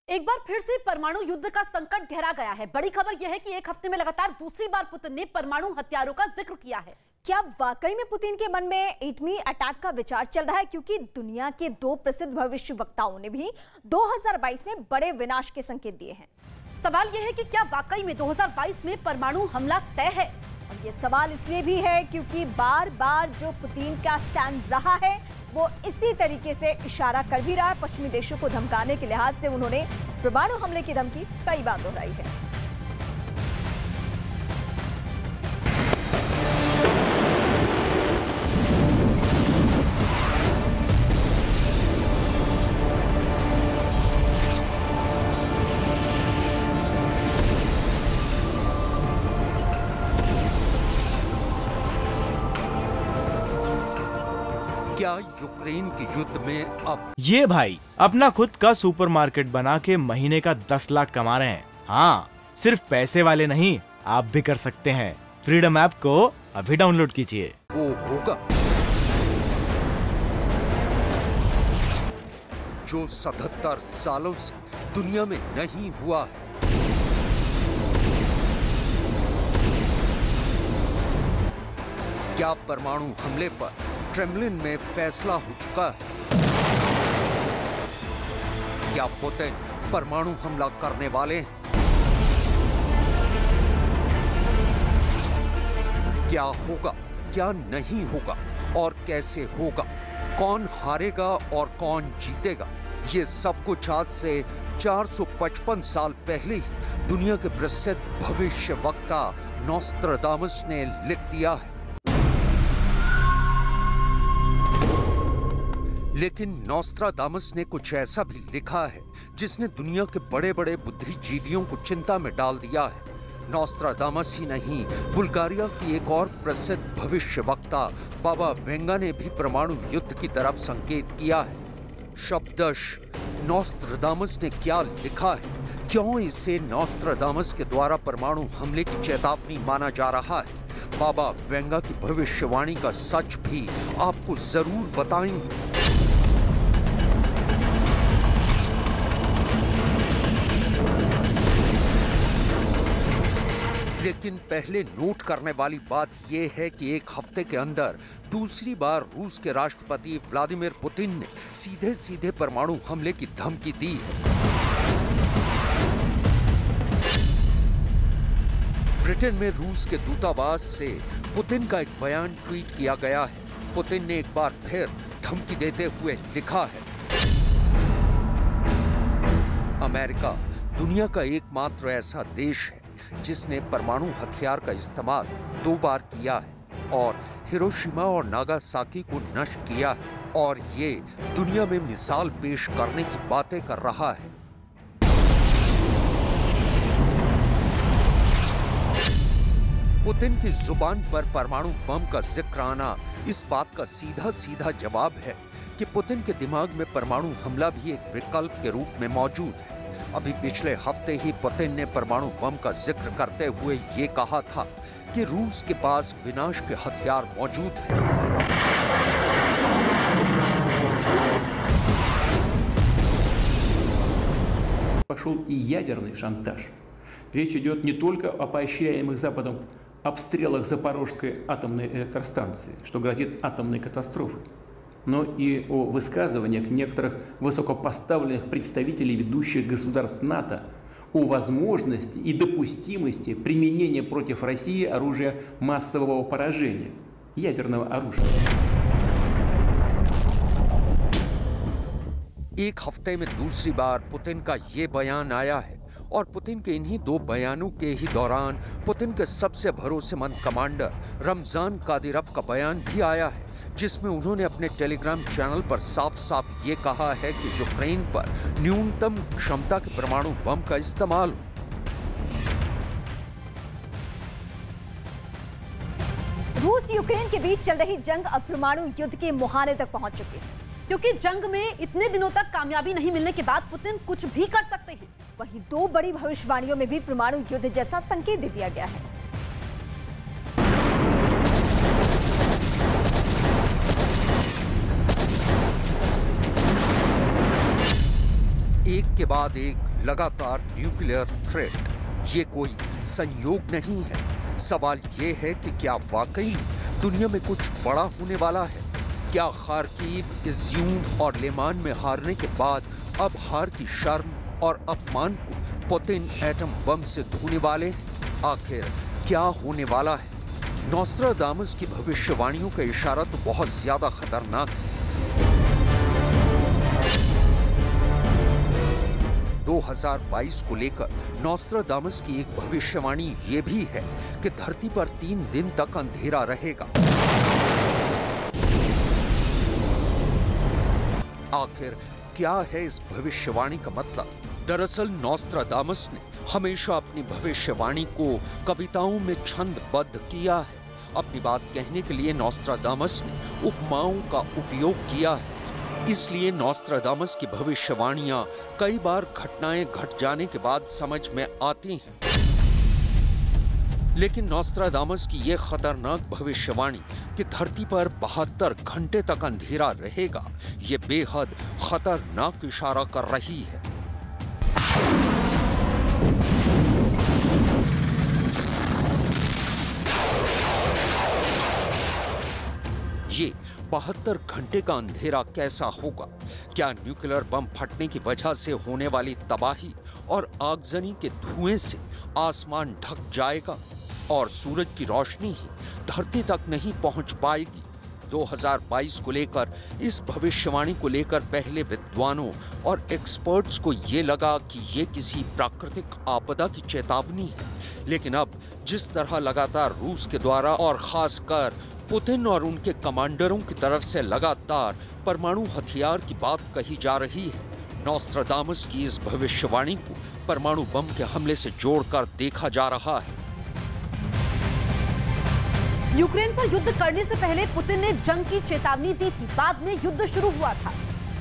एक बार फिर से परमाणु युद्ध का संकट गहरा गया है। बड़ी खबर यह है कि एक हफ्ते में लगातार दूसरी बार पुतिन ने परमाणु हथियारों का जिक्र किया है। क्या वाकई में पुतिन के मन में एटमी अटैक का विचार चल रहा है? क्योंकि दुनिया के दो प्रसिद्ध भविष्यवक्ताओं ने भी 2022 में बड़े विनाश के संकेत दिए हैं। सवाल यह है कि क्या वाकई में 2022 में परमाणु हमला तय है? और ये सवाल इसलिए भी है क्योंकि बार बार जो पुतिन का स्टैंड रहा है वो इसी तरीके से इशारा कर भी रहा है। पश्चिमी देशों को धमकाने के लिहाज से उन्होंने परमाणु हमले की धमकी कई बार दोहराई है। क्या यूक्रेन के युद्ध में अब ये भाई अपना खुद का सुपरमार्केट बना के महीने का 10 लाख कमा रहे हैं। हाँ, सिर्फ पैसे वाले नहीं, आप भी कर सकते हैं। फ्रीडम ऐप को अभी डाउनलोड कीजिए। वो होगा जो 77 सालों से दुनिया में नहीं हुआ है। क्या परमाणु हमले पर क्रेमलिन में फैसला हो चुका है? क्या पुतिन परमाणु हमला करने वाले हैं? क्या होगा, क्या नहीं होगा और कैसे होगा? कौन हारेगा और कौन जीतेगा? ये सब कुछ आज से 455 साल पहले ही दुनिया के प्रसिद्ध भविष्यवक्ता नोस्ट्राडामस ने लिख दिया है। लेकिन नोस्ट्राडामस ने कुछ ऐसा भी लिखा है जिसने दुनिया के बड़े बड़े बुद्धिजीवियों को चिंता में डाल दिया है। नोस्ट्राडामस ही नहीं, बुल्गारिया की एक और प्रसिद्ध भविष्यवक्ता बाबा वेंगा ने भी परमाणु युद्ध की तरफ संकेत किया है। शब्दश नोस्ट्राडामस ने क्या लिखा है? क्यों इसे नोस्ट्राडामस के द्वारा परमाणु हमले की चेतावनी माना जा रहा है? बाबा वेंगा की भविष्यवाणी का सच भी आपको जरूर बताएंगे। लेकिन पहले नोट करने वाली बात यह है कि एक हफ्ते के अंदर दूसरी बार रूस के राष्ट्रपति व्लादिमीर पुतिन ने सीधे सीधे परमाणु हमले की धमकी दी है। ब्रिटेन में रूस के दूतावास से पुतिन का एक बयान ट्वीट किया गया है। पुतिन ने एक बार फिर धमकी देते हुए लिखा है, अमेरिका दुनिया का एकमात्र ऐसा देश है जिसने परमाणु हथियार का इस्तेमाल 2 बार किया है और हिरोशिमा और नागासाकी को नष्ट किया है, और ये दुनिया में मिसाल पेश करने की बातें कर रहा है। पुतिन की जुबान पर परमाणु बम का जिक्र आना इस बात का सीधा सीधा जवाब है कि पुतिन के दिमाग में परमाणु हमला भी एक विकल्प के रूप में मौजूद है। अभी पिछले हफ्ते ही पुतिन ने परमाणु बम का जिक्र करते हुए ये कहा था कि रूस के पास विनाश के हथियार मौजूद हैं। Пошел и ядерный шантаж. Речь идет не только о поощряемых Западом обстрелах Запорожской атомной электростанции, что грозит атомной катастрофой, но и о высказываниях некоторых высокопоставленных представителей ведущих государств НАТО о возможности и допустимости применения против России оружия массового поражения, ядерного оружия. एक हफ्ते में दूसरी बार पुतिन का ये बयान आया है, और पुतिन के इन्हीं 2 बयानों के ही दौरान पुतिन के सबसे भरोसेमंद कमांडर रमजान कादिरोव का बयान भी आया है, जिसमें उन्होंने अपने टेलीग्राम चैनल पर साफ साफ ये कहा है कि यूक्रेन पर न्यूनतम क्षमता के परमाणु बम का इस्तेमाल हो। रूस यूक्रेन के बीच चल रही जंग अब परमाणु युद्ध के मुहाने तक पहुंच चुकी है। क्योंकि जंग में इतने दिनों तक कामयाबी नहीं मिलने के बाद पुतिन कुछ भी कर सकते हैं। वहीं 2 बड़ी भविष्यवाणियों में भी परमाणु युद्ध जैसा संकेत दे दिया गया है। एक के बाद एक लगातार न्यूक्लियर थ्रेट। ये कोई संयोग नहीं है। सवाल ये है कि क्या वाकई दुनिया में कुछ बड़ा होने वाला है? क्या खार्किव, इज्यूम और लेमान में हारने के बाद अब हार की शर्म और अपमान को पुतिन एटम बम से धोने वाले हैं? आखिर क्या होने वाला है? नोस्ट्राडामस की भविष्यवाणियों का इशारा तो बहुत ज्यादा खतरनाक है। 2022 को लेकर नोस्ट्राडामस की एक भविष्यवाणी ये भी है कि धरती पर 3 दिन तक अंधेरा रहेगा। आखिर क्या है इस भविष्यवाणी का मतलब? दरअसल नोस्ट्राडामस ने हमेशा अपनी भविष्यवाणी को कविताओं में छंदबद्ध किया है। अपनी बात कहने के लिए नोस्ट्राडामस ने उपमाओं का उपयोग किया है। इसलिए नोस्ट्राडामस की भविष्यवाणियां कई बार घटनाएं घट जाने के बाद समझ में आती हैं। लेकिन नोस्ट्राडामस की यह खतरनाक भविष्यवाणी कि धरती पर 72 घंटे तक अंधेरा रहेगा, ये बेहद खतरनाक इशारा कर रही है। ये 72 घंटे का अंधेरा कैसा होगा? क्या न्यूक्लियर बम फटने की वजह से होने वाली तबाही और आगजनी के धुएं से आसमान ढक जाएगा और सूरज की रोशनी ही धरती तक नहीं पहुंच पाएगी? 2022 को लेकर इस भविष्यवाणी को लेकर पहले विद्वानों और एक्सपर्ट्स को ये लगा कि ये किसी प्राकृतिक आपदा की चेतावनी है। लेकिन अब जिस तरह लगातार रूस के द्वारा और खासकर पुतिन और उनके कमांडरों की तरफ से लगातार परमाणु हथियार की बात कही जा रही है, नोस्ट्राडामस की इस भविष्यवाणी को परमाणु बम के हमले से जोड़कर देखा जा रहा है। यूक्रेन पर युद्ध करने से पहले पुतिन ने जंग की चेतावनी दी थी, बाद में युद्ध शुरू हुआ था।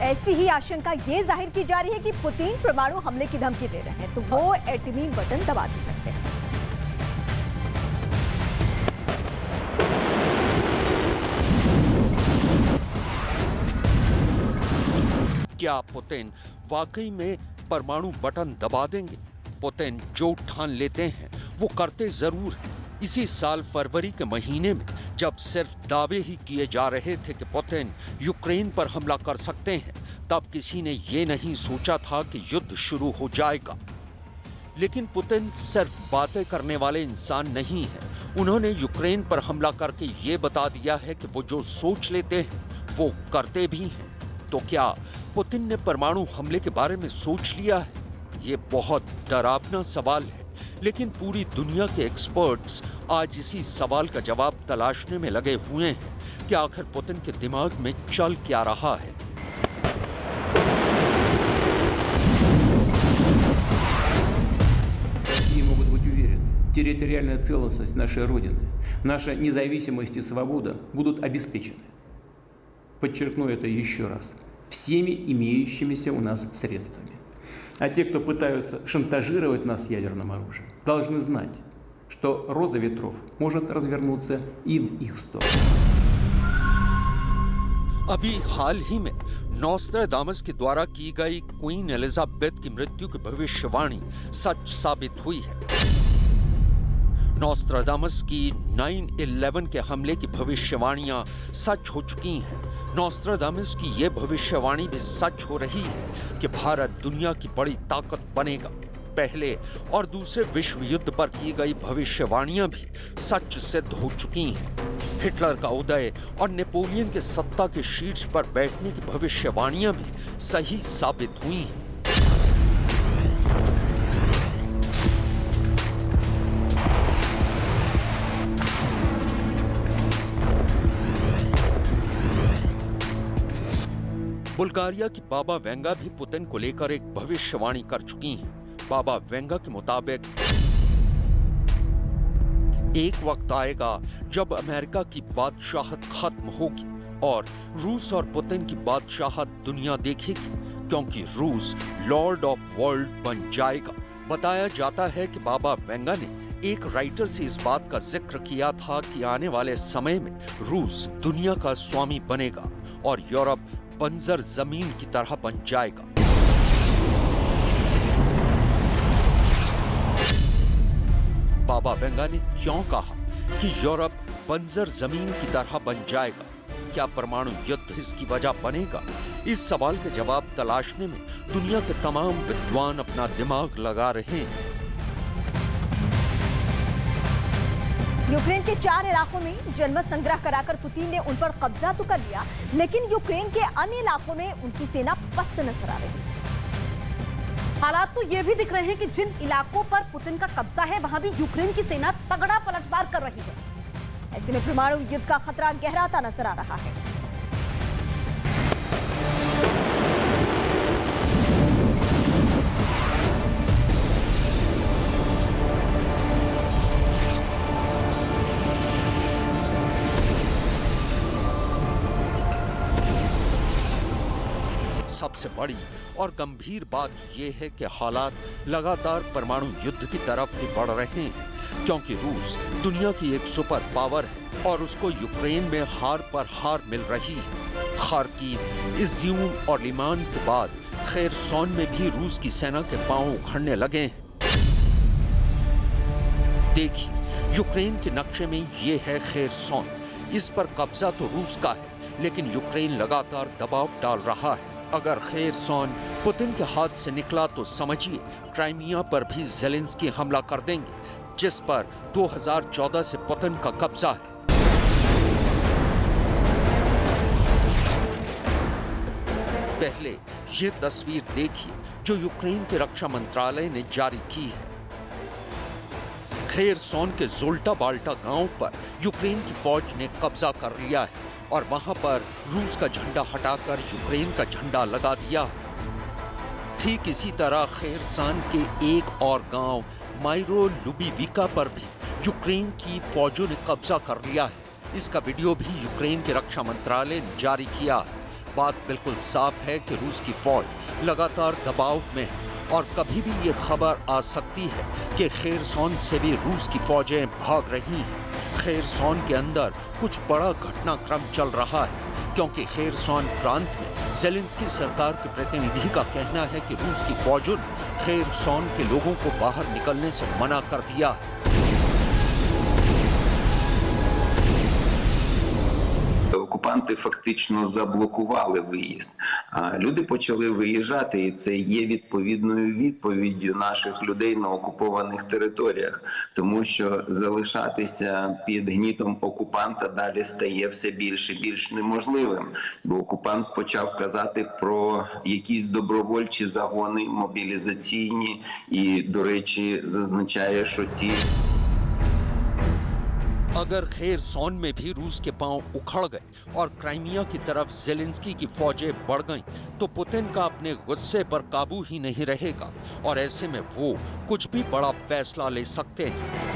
ऐसी ही आशंका ये जाहिर की जा रही है कि पुतिन परमाणु हमले की धमकी दे रहे हैं, तो वो एटमी बटन दबा दे सकते हैं। क्या पुतिन वाकई में परमाणु बटन दबा देंगे? पुतिन जो ठान लेते हैं वो करते जरूर हैं। इसी साल फरवरी के महीने में जब सिर्फ दावे ही किए जा रहे थे कि पुतिन यूक्रेन पर हमला कर सकते हैं, तब किसी ने ये नहीं सोचा था कि युद्ध शुरू हो जाएगा। लेकिन पुतिन सिर्फ बातें करने वाले इंसान नहीं है। उन्होंने यूक्रेन पर हमला करके ये बता दिया है कि वो जो सोच लेते हैं वो करते भी हैं। तो क्या पुतिन ने परमाणु हमले के बारे में सोच लिया है? ये बहुत डरावना सवाल है, लेकिन पूरी दुनिया के एक्सपर्ट्स आज इसी सवाल का जवाब तलाशने में लगे हुए हैं कि आखिर पुतिन के दिमाग में चल क्या रहा है। России могут быть уверены, территориальная целостность нашей Родины, наша независимость и свобода будут обеспечены. Подчеркну это еще раз. Всеми имеющимися у нас средствами. А те, кто пытаются шантажировать нас ядерным оружием, должны знать, что роза ветров может развернуться и в их сторону. अभी हाल ही में नोस्ट्राडामस के द्वारा की गई क्वीन एलिजाबेथ की मृत्यु की भविष्यवाणी सच साबित हुई है। नोस्ट्राडामस की 9/11 के हमले की भविष्यवाणियां सच हो चुकी हैं। नोस्ट्राडामस की यह भविष्यवाणी भी सच हो रही है कि भारत दुनिया की बड़ी ताकत बनेगा। पहले और दूसरे विश्व युद्ध पर की गई भविष्यवाणियां भी सच सिद्ध हो चुकी हैं। हिटलर का उदय और नेपोलियन के सत्ता के शीर्ष पर बैठने की भविष्यवाणियां भी सही साबित हुई हैं। बुल्गारिया की बाबा वेंगा भी पुतिन को लेकर एक भविष्यवाणी कर चुकी हैं। बाबा वेंगा के मुताबिक एक वक्त आएगा जब अमेरिका की बादशाहत खत्म होगी और रूस और पुतिन की बादशाहत दुनिया देखेगी, क्योंकि रूस लॉर्ड ऑफ वर्ल्ड बन जाएगा। बताया जाता है कि बाबा वेंगा ने एक राइटर से इस बात का जिक्र किया था कि आने वाले समय में रूस दुनिया का स्वामी बनेगा और यूरोप बंजर जमीन की तरह बन जाएगा। बाबा वेंगा ने क्यों कहा कि यूरोप बंजर जमीन की तरह बन जाएगा? क्या परमाणु युद्ध इसकी वजह बनेगा? इस सवाल के जवाब तलाशने में दुनिया के तमाम विद्वान अपना दिमाग लगा रहे हैं। यूक्रेन के 4 इलाकों में जनमत संग्रह कराकर पुतिन ने उन पर कब्जा तो कर लिया, लेकिन यूक्रेन के अन्य इलाकों में उनकी सेना पस्त नजर आ रही है। हालात तो ये भी दिख रहे हैं कि जिन इलाकों पर पुतिन का कब्जा है वहां भी यूक्रेन की सेना तगड़ा पलटवार कर रही है। ऐसे में परमाणु युद्ध का खतरा गहराता नजर आ रहा है। सबसे बड़ी और गंभीर बात यह है कि हालात लगातार परमाणु युद्ध की तरफ ही बढ़ रहे हैं, क्योंकि रूस दुनिया की एक सुपर पावर है और उसको यूक्रेन में हार पर हार मिल रही है। खार्किव, इज्यूम और लिमान के बाद खेरसोन में भी रूस की सेना के पांव उखड़ने लगे हैं। देखिए, यूक्रेन के नक्शे में ये है खेरसोन। इस पर कब्जा तो रूस का है, लेकिन यूक्रेन लगातार दबाव डाल रहा है। अगर खेरसोन पुतिन के हाथ से निकला तो समझिए क्राइमिया पर भी ज़ेलेंस्की हमला कर देंगे, जिस पर 2014 से पुतिन का कब्जा है। पहले ये तस्वीर देखिए जो यूक्रेन के रक्षा मंत्रालय ने जारी की है। खेरसोन के जोल्टा बाल्टा गांव पर यूक्रेन की फौज ने कब्जा कर लिया है और वहां पर रूस का झंडा हटाकर यूक्रेन का झंडा लगा दिया। ठीक इसी तरह खेरसन के एक और गांव माइरो लुबिविका पर भी यूक्रेन की फौजों ने कब्जा कर लिया है। इसका वीडियो भी यूक्रेन के रक्षा मंत्रालय ने जारी किया। बात बिल्कुल साफ है कि रूस की फौज लगातार दबाव में है और कभी भी ये खबर आ सकती है कि खेरसोन से भी रूस की फौजें भाग रही हैं। खेरसोन के अंदर कुछ बड़ा घटनाक्रम चल रहा है, क्योंकि खेरसोन प्रांत में ज़ेलेंस्की सरकार के प्रतिनिधि का कहना है कि रूस की फौजों ने खेरसोन के लोगों को बाहर निकलने से मना कर दिया है। Окупанти фактично заблокували виїзд. Люди почали виїжджати, і це є відповідною відповіддю наших людей на окупованих територіях. Тому що залишатися під гнітом окупанта далі стає все більш і більш неможливим. Бо окупант почав казати про якісь добровольчі загони, мобілізаційні. І, до речі, зазначає, що ці... अगर खेरसोन में भी रूस के पांव उखड़ गए और क्राइमिया की तरफ ज़ेलेंस्की की फौजें बढ़ गईं, तो पुतिन का अपने गुस्से पर काबू ही नहीं रहेगा और ऐसे में वो कुछ भी बड़ा फैसला ले सकते हैं।